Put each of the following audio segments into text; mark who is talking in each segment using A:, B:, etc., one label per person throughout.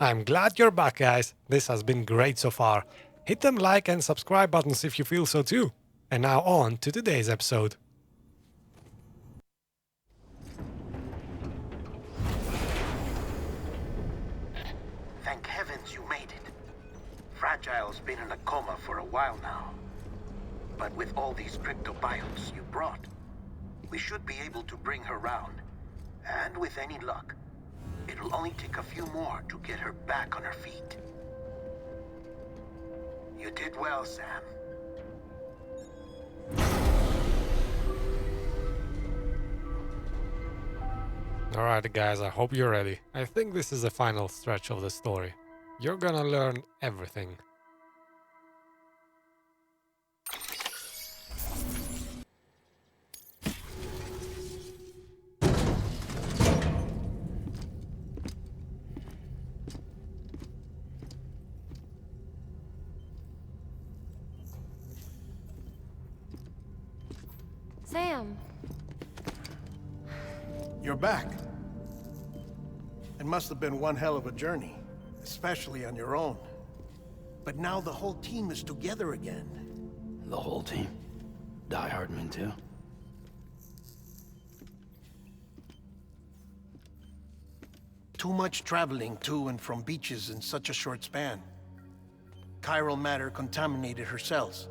A: I'm glad you're back, guys. This has been great so far. Hit them like and subscribe buttons if you feel so too. And now on to today's episode.
B: Thank heavens you made it. Fragile's been in a coma for a while now. But with all these cryptobiotes you brought, we should be able to bring her round. And with any luck, it'll only take a few more to get her back on her feet. You did well, Sam.
A: Alright guys, I hope you're ready. I think this is the final stretch of the story. You're gonna learn everything.
C: Sam.
D: You're back. It must have been one hell of a journey, especially on your own. But now the whole team is together again.
E: The whole team? Die-Hardman too?
D: Too much traveling to and from beaches in such a short span. Chiral matter contaminated her cells,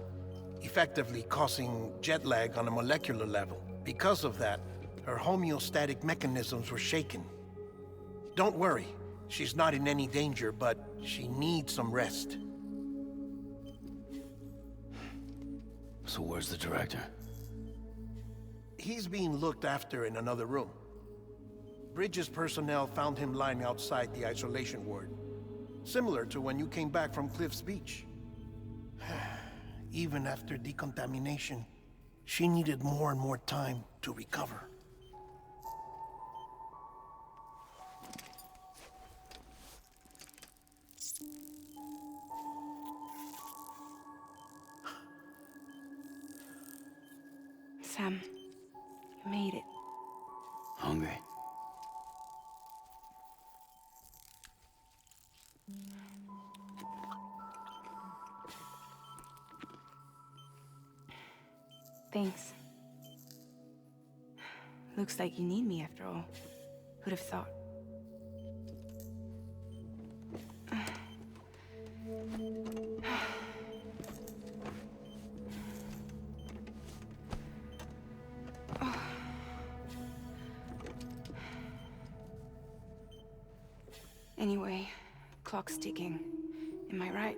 D: effectively causing jet lag on a molecular level. Because of that, her homeostatic mechanisms were shaken. Don't worry, she's not in any danger, but she needs some rest.
E: So where's the director?
D: He's being looked after in another room. Bridget's personnel found him lying outside the isolation ward, similar to when you came back from Cliff's Beach. Even after decontamination, she needed more and more time to recover.
F: Sam, you made it.
E: Hungry?
F: Thanks. Looks like you need me after all. Who'd have thought? Anyway, clock's ticking. Am I right?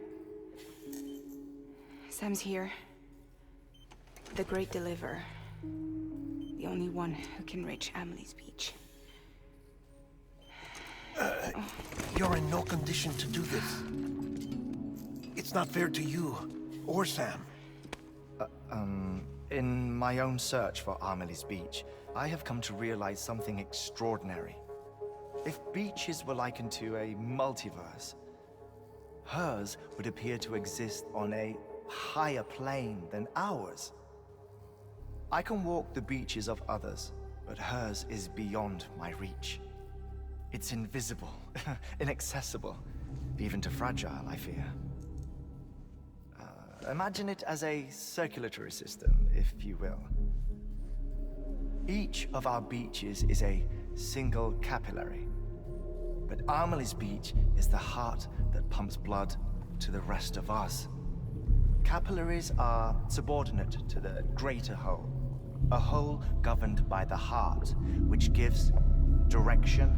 F: Sam's here. The Great Deliverer. The only one who can reach Amelie's beach.
D: You're in no condition to do this. It's not fair to you, or Sam.
G: In my own search for Amelie's beach, I have come to realize something extraordinary. If beaches were likened to a multiverse, hers would appear to exist on a higher plane than ours. I can walk the beaches of others, but hers is beyond my reach. It's invisible, inaccessible, even to Fragile, I fear. Imagine it as a circulatory system, if you will. Each of our beaches is a single capillary, but Amelie's beach is the heart that pumps blood to the rest of us. Capillaries are subordinate to the greater whole, a whole governed by the heart, which gives direction,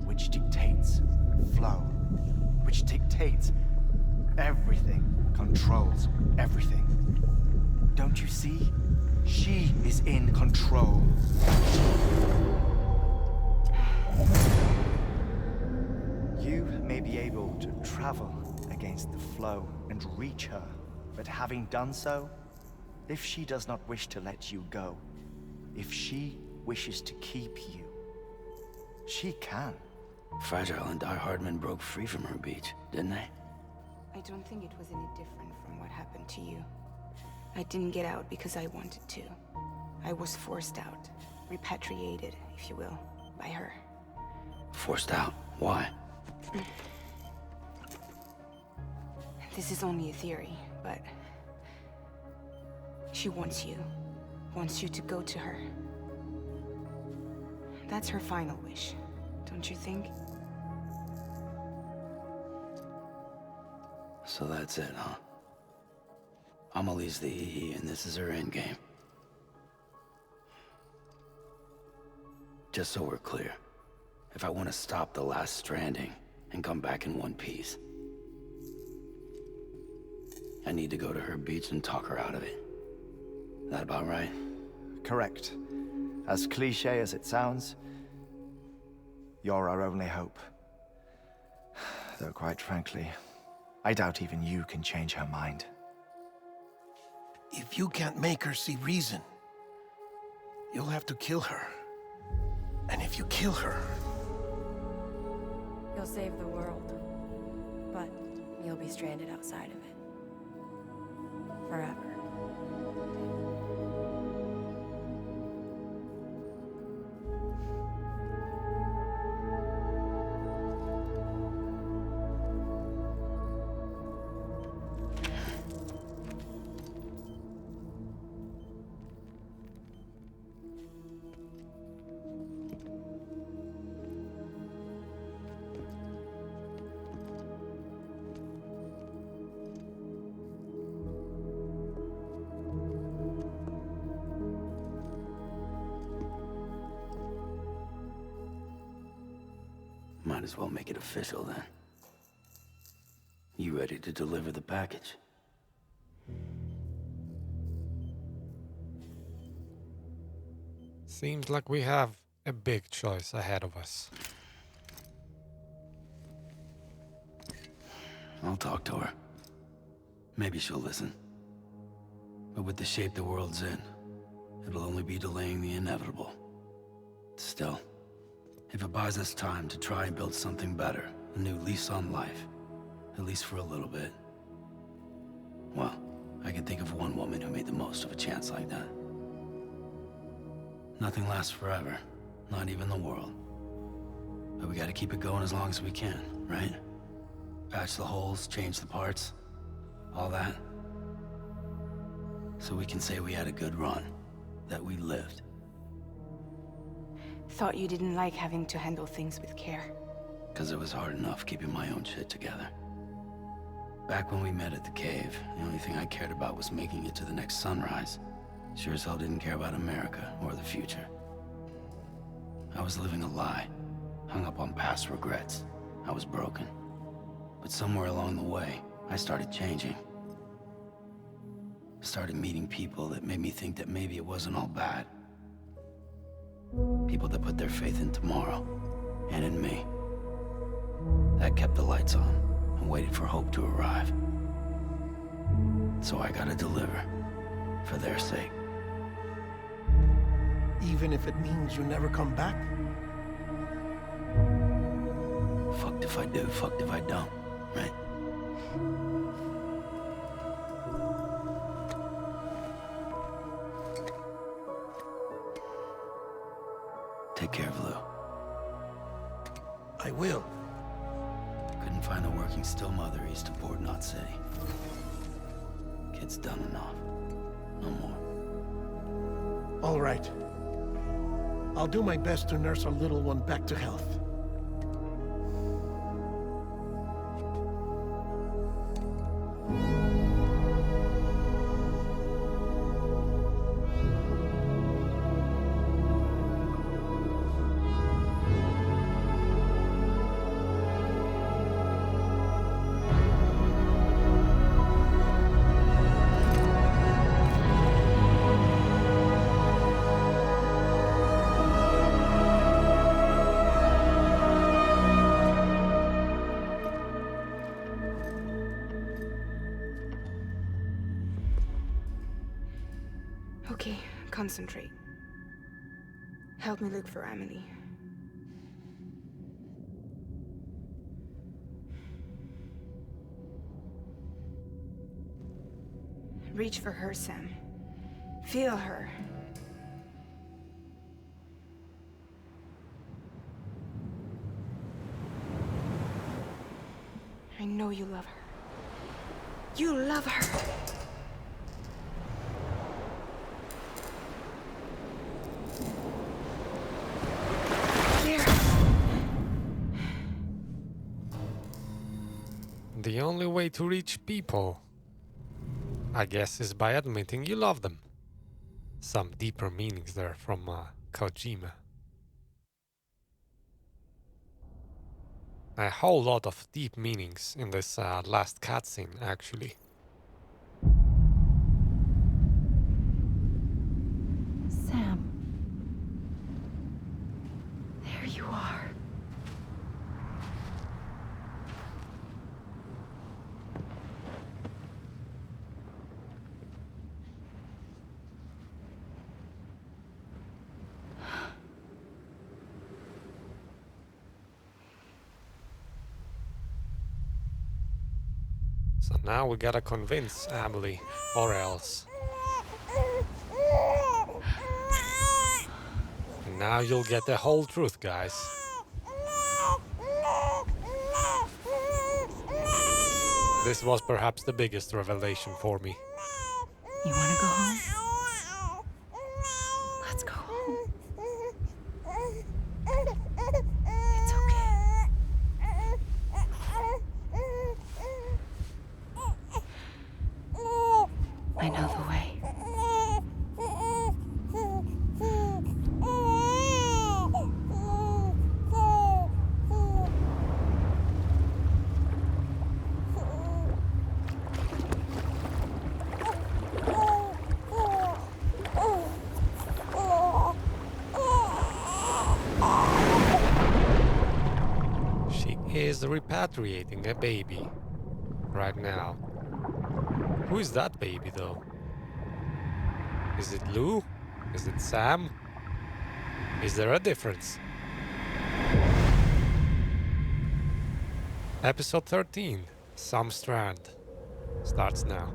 G: which dictates flow, which dictates everything, controls everything. Don't you see? She is in control. You may be able to travel against the flow and reach her, but having done so, if she does not wish to let you go, if she wishes to keep you, she can.
E: Fragile and Die-Hardman broke free from her beach, didn't they?
F: I don't think it was any different from what happened to you. I didn't get out because I wanted to. I was forced out, repatriated, if you will, by her.
E: Forced out? Why?
F: This is only a theory, but... she wants you. Wants you to go to her. That's her final wish, don't you think?
E: So that's it, huh? Amelie's the EE, and this is her endgame. Just so we're clear, if I want to stop the last Stranding and come back in one piece, I need to go to her beach and talk her out of it. That about right?
G: Correct. As cliché as it sounds, you're our only hope. Though quite frankly, I doubt even you can change her mind.
D: If you can't make her see reason, you'll have to kill her. And if you kill her...
C: You'll save the world, but you'll be stranded outside of it. Forever.
E: Might as well make it official then. You ready to deliver the package?
A: Seems like we have a big choice ahead of us.
E: I'll talk to her. Maybe she'll listen. But with the shape the world's in, it'll only be delaying the inevitable. Still, if it buys us time to try and build something better, a new lease on life, at least for a little bit, well, I can think of one woman who made the most of a chance like that. Nothing lasts forever, not even the world. But we gotta keep it going as long as we can, right? Patch the holes, change the parts, all that. So we can say we had a good run, that we lived.
F: Thought you didn't like having to handle things with care.
E: 'Cause it was hard enough keeping my own shit together. Back when we met at the cave, the only thing I cared about was making it to the next sunrise. Sure as hell didn't care about America or the future. I was living a lie, hung up on past regrets. I was broken. But somewhere along the way, I started changing. Started meeting people that made me think that maybe it wasn't all bad. People that put their faith in tomorrow, and in me. That kept the lights on, and waited for hope to arrive. So I gotta deliver, for their sake.
D: Even if it means you never come back?
E: Fucked if I do, fucked if I don't, right? Take care of Lou.
D: I will.
E: Couldn't find a working still mother east of Port Knot City. Kid's done enough. No more.
D: All right. I'll do my best to nurse our little one back to health.
F: Okay, concentrate. Help me look for Amelie. Reach for her, Sam. Feel her. I know you love her. You love her. There.
A: The only way to reach people, I guess, is by admitting you love them. Some deeper meanings there from Kojima. A whole lot of deep meanings in this last cutscene, actually.
C: Sam. There you are.
A: So now we gotta convince Amelie, or else. And now you'll get the whole truth, guys. This was perhaps the biggest revelation for me.
C: You want to go home? Let's go home. It's okay. I know the way.
A: She is repatriating a baby right now. Who is that baby, though? Is it Lou? Is it Sam? Is there a difference? Episode 13, Some Strand, starts now.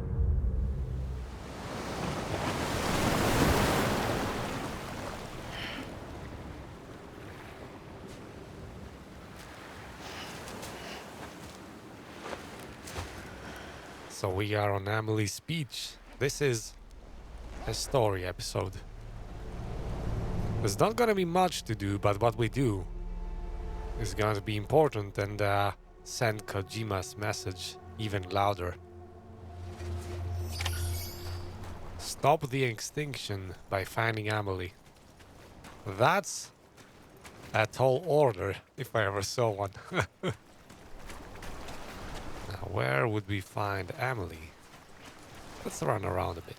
A: So we are on Amelie's beach. This is a story episode. There's not gonna be much to do, but what we do is gonna be important and send Kojima's message even louder. Stop the extinction by finding Amelie. That's a tall order, if I ever saw one. Now, where would we find Amelie? Let's run around a bit.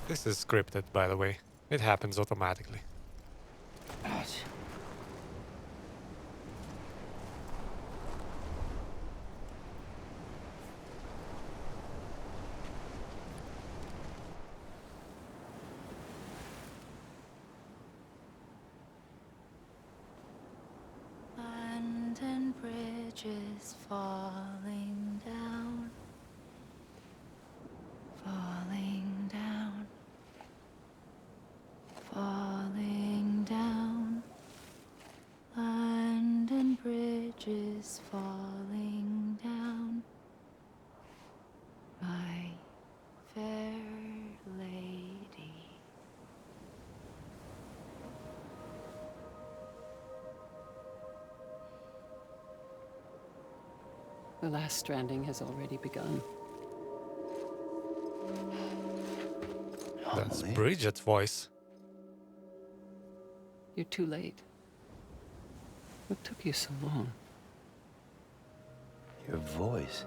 A: This is scripted, by the way. It happens automatically.
E: Ouch.
C: London Bridge is falling down. Falling down. Falling down. London Bridge is falling down. My fair lady.
H: The last stranding has already begun.
A: That's
G: Amelie?
A: Bridget's voice.
H: You're too late. What took you so long?
G: Your voice.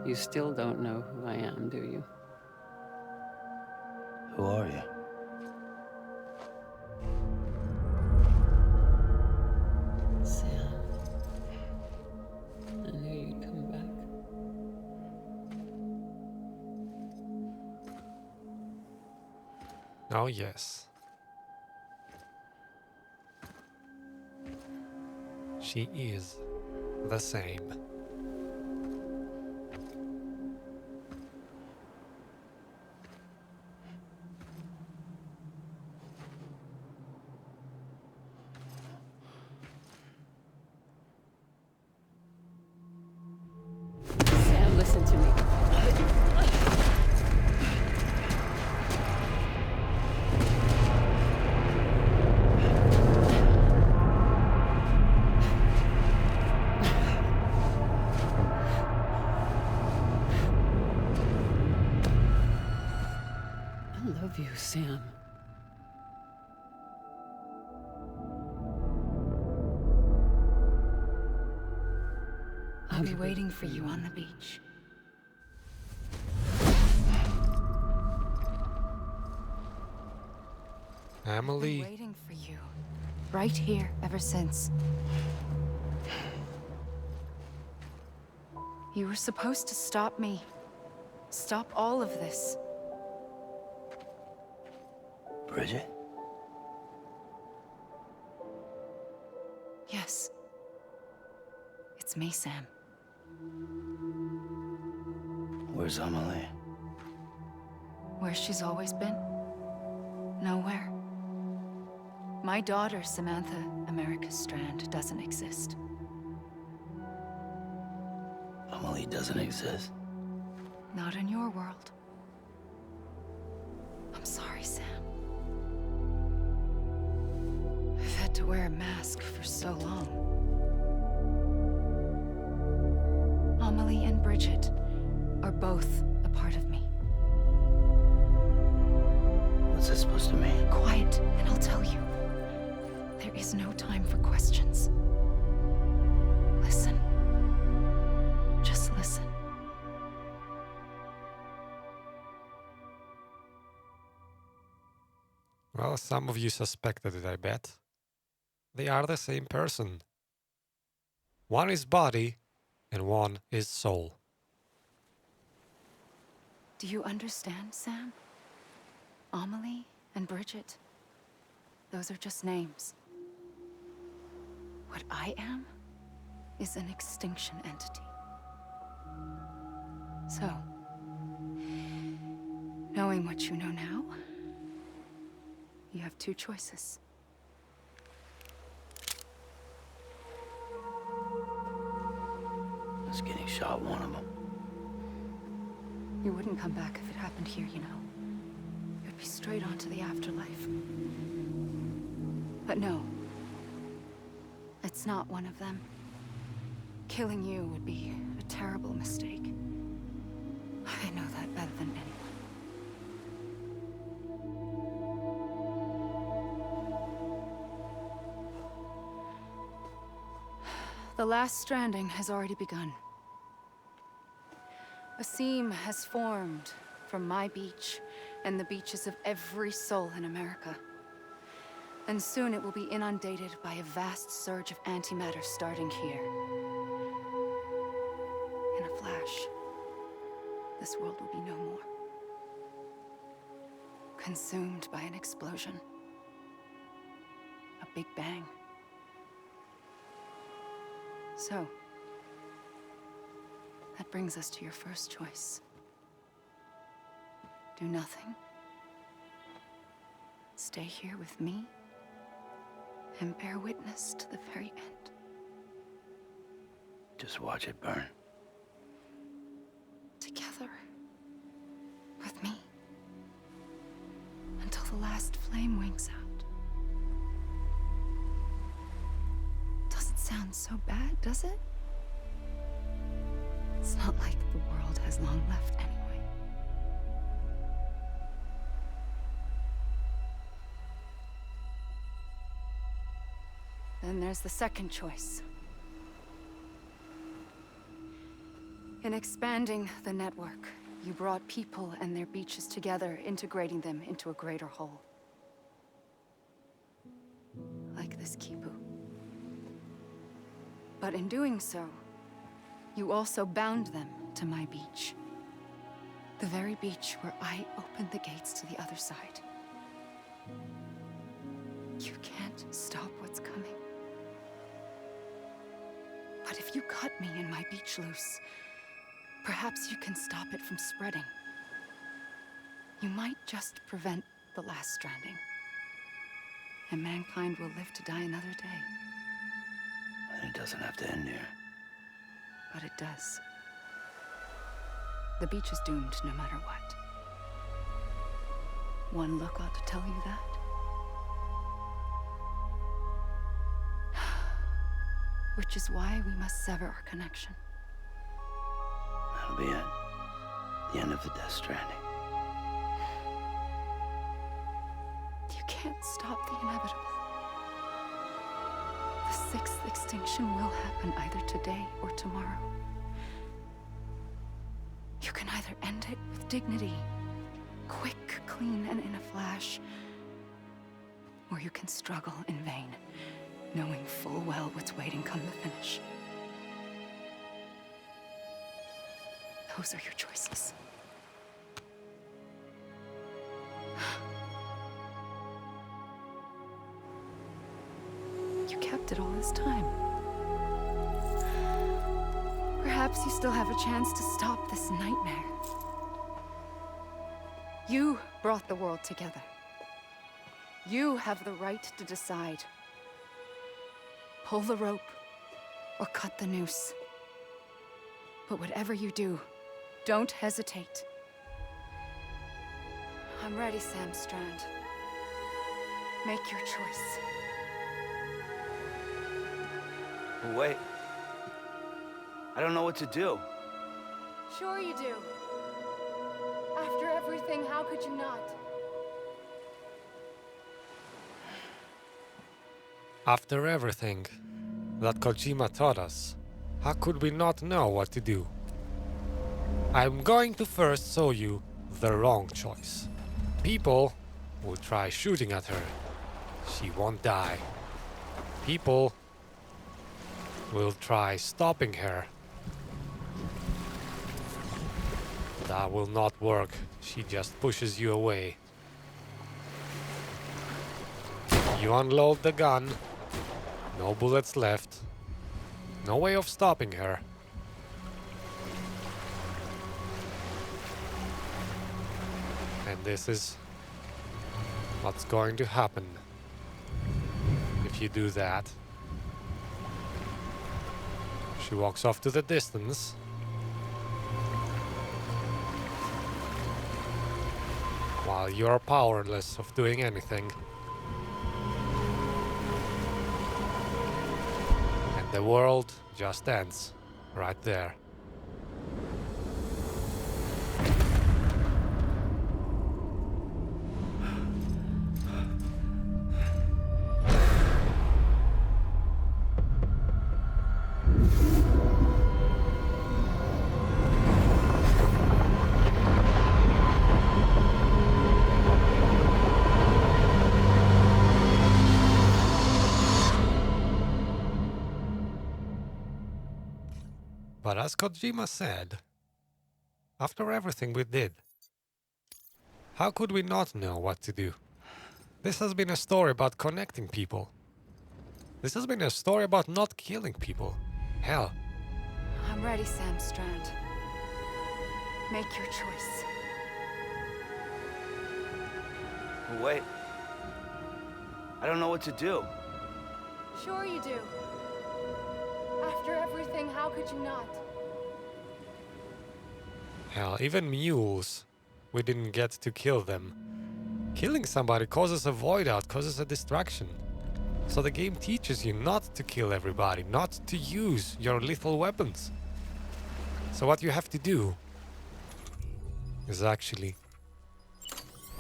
H: You still don't know who I am, do you?
G: Who are you?
H: Sam. I knew you'd come back.
A: Oh, yes. She is the same.
H: Sam.
F: I'll be waiting for you on the beach. I've been
A: Amelie.
F: waiting for you. Right here, ever since. You were supposed to stop me. Stop all of this.
E: Bridget?
F: Yes. It's me, Sam.
E: Where's Amelie?
F: Where she's always been. Nowhere. My daughter, Samantha America Strand, doesn't exist.
E: Amelie doesn't exist.
F: Not in your world. I'm sorry, Sam. I've had to wear a mask for so long. Amelie and Bridget are both a part of me.
E: What's this supposed to mean?
F: Quiet, and I'll tell you. There is no time for questions. Listen. Just listen.
A: Well, some of you suspected it, I bet. They are the same person. One is body, and one is soul.
F: Do you understand, Sam? Amelie and Bridget, those are just names. What I am is an extinction entity. So, knowing what you know now, you have two choices.
E: Is getting shot one of them?
F: You wouldn't come back if it happened here, you know. You'd be straight on to the afterlife. But no. It's not one of them. Killing you would be a terrible mistake. I know that better than anyone. The last stranding has already begun. A seam has formed from my beach and the beaches of every soul in America. And soon it will be inundated by a vast surge of antimatter starting here. In a flash, this world will be no more. Consumed by an explosion. A big bang. So, that brings us to your first choice. Do nothing. Stay here with me and bear witness to the very end.
E: Just watch it burn.
F: Together. With me. Until the last flame winks out. Doesn't sound so bad, does it? It's not like the world has long left anyway. Then there's the second choice. In expanding the network, you brought people and their beaches together, integrating them into a greater whole. Like this Kipu. But in doing so, you also bound them to my beach. The very beach where I opened the gates to the other side. You can't stop what's coming. But if you cut me and my beach loose, perhaps you can stop it from spreading. You might just prevent the last stranding. And mankind will live to die another day.
E: And it doesn't have to end here.
F: But it does. The beach is doomed no matter what. One look ought to tell you that. Which is why we must sever our connection.
E: That'll be it. The end of the Death Stranding.
F: can't stop the inevitable. The 6th extinction will happen either today or tomorrow. You can either end it with dignity, quick, clean, and in a flash, or you can struggle in vain, knowing full well what's waiting come the finish. Those are your choices. You kept it all this time. Perhaps you still have a chance to stop this nightmare. You brought the world together. You have the right to decide. Pull the rope or cut the noose. But whatever you do, don't hesitate. I'm ready, Sam Strand. Make your choice.
G: Wait. I don't know what to do.
F: Sure you do. After everything, how could you not?
A: After everything that Kojima taught us, how could we not know what to do? I'm going to first show you the wrong choice. People will try shooting at her. She won't die. People will try stopping her. That will not work. She just pushes you away. You unload the gun. No bullets left. No way of stopping her. And this is what's going to happen if you do that. She walks off to the distance. While you're powerless of doing anything. And the world just ends right there. But as Kojima said, after everything we did, how could we not know what to do? This has been a story about connecting people. This has been a story about not killing people. Hell.
F: I'm ready, Sam Strand. Make your choice.
G: Wait. I don't know what to do.
F: Sure you do. After everything, how could you not?
A: Hell, even mules, we didn't get to kill them. Killing somebody causes a void out, causes a distraction. So the game teaches you not to kill everybody, not to use your lethal weapons. So what you have to do is actually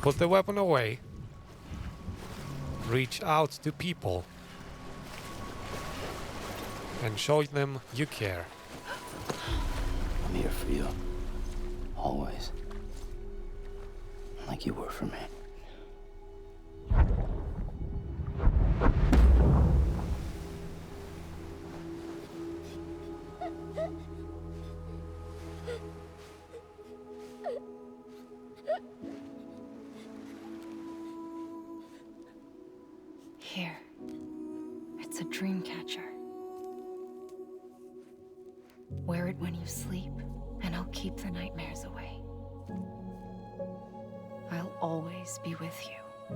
A: put the weapon away, reach out to people, and show them you care.
E: I'm here for you. Always. Like you were for me.
F: Here. It's a dream catcher. Wear it when you sleep, and I'll keep the nightmares away. I'll always be with you.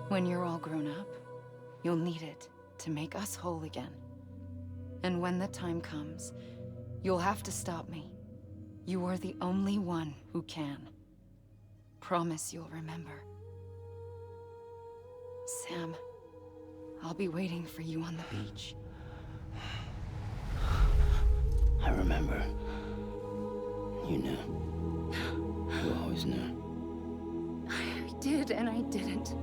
F: When you're all grown up, you'll need it to make us whole again. And when the time comes, you'll have to stop me. You are the only one who can. Promise you'll remember. Sam, I'll be waiting for you on the beach.
E: I remember. You knew. You always knew.
F: I did and I didn't.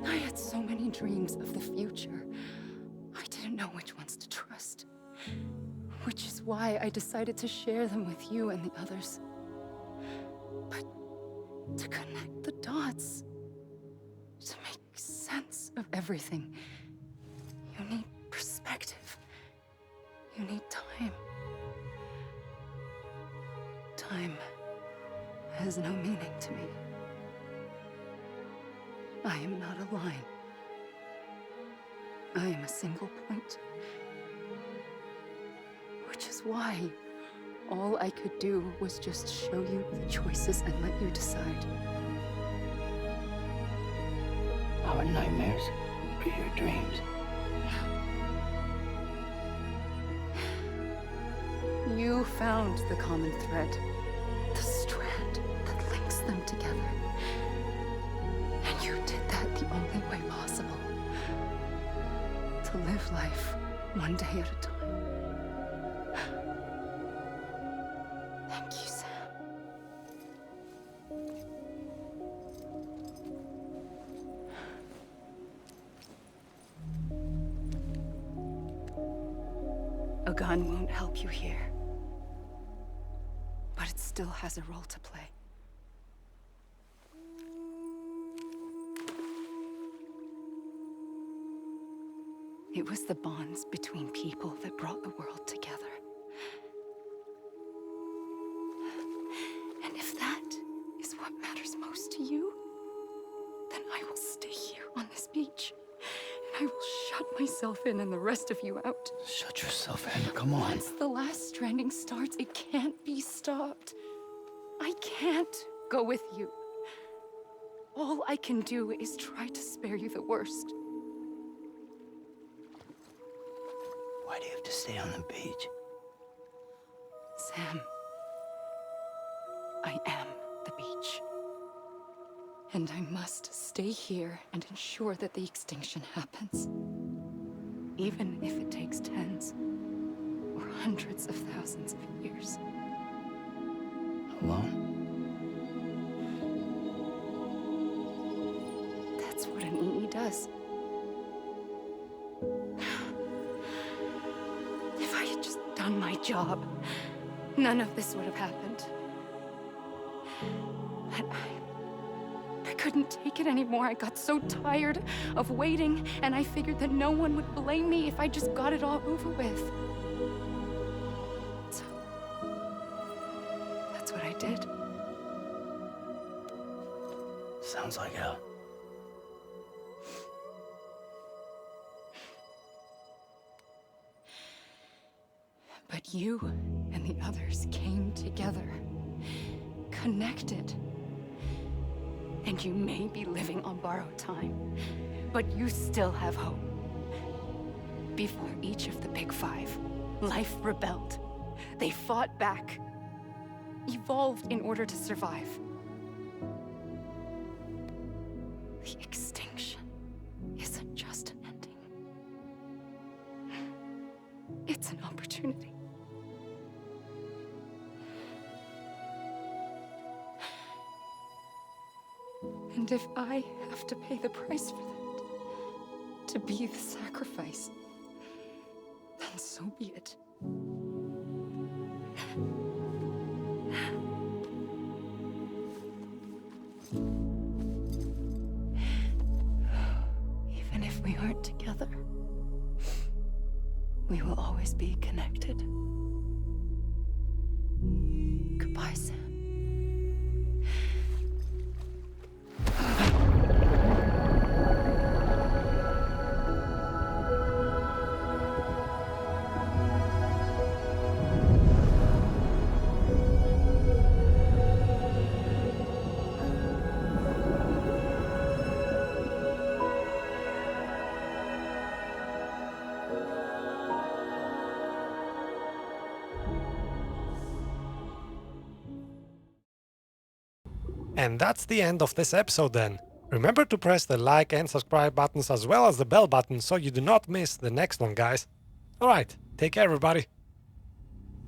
F: I had so many dreams of the future. I didn't know which ones to trust. Which is why I decided to share them with you and the others. But to connect the dots, to make sense of everything, you need perspective. You need time. Time has no meaning to me. I am not a line. I am a single point. Which is why all I could do was just show you the choices and let you decide.
E: Our nightmares are your dreams.
F: You found the common thread, the strand that links them together. And you did that the only way possible. To live life one day at a time. Thank you, Sam. A gun won't help you here. But it still has a role to play. It was the bonds between people that brought the world together. And if that is what matters most to you, then I will stay here on this beach. And I will shut myself in and the rest of you out.
E: Shut yourself in, come on.
F: Once the last stranding starts, it can't be stopped. I can't go with you. All I can do is try to spare you the worst.
E: Why do you have to stay on the beach?
F: Sam, I am the beach. And I must stay here and ensure that the extinction happens. Even if it takes tens or hundreds of thousands of years.
E: Alone?
F: That's what an EE does. If I had just done my job, none of this would have happened. But I couldn't take it anymore. I got so tired of waiting, and I figured that no one would blame me if I just got it all over with. So, that's what I did.
E: Sounds like hell.
F: But you and the others came together, connected. And you may be living on borrowed time, but you still have hope. Before each of the Big Five, life rebelled. They fought back, evolved in order to survive. The extinction isn't just an ending. It's an opportunity. And if I have to pay the price for that, to be the sacrifice, then so be it. Even if we aren't together, we will always be connected. Goodbye, Sam.
A: And that's the end of this episode then. Remember to press the like and subscribe buttons as well as the bell button so you do not miss the next one, guys. Alright, take care everybody.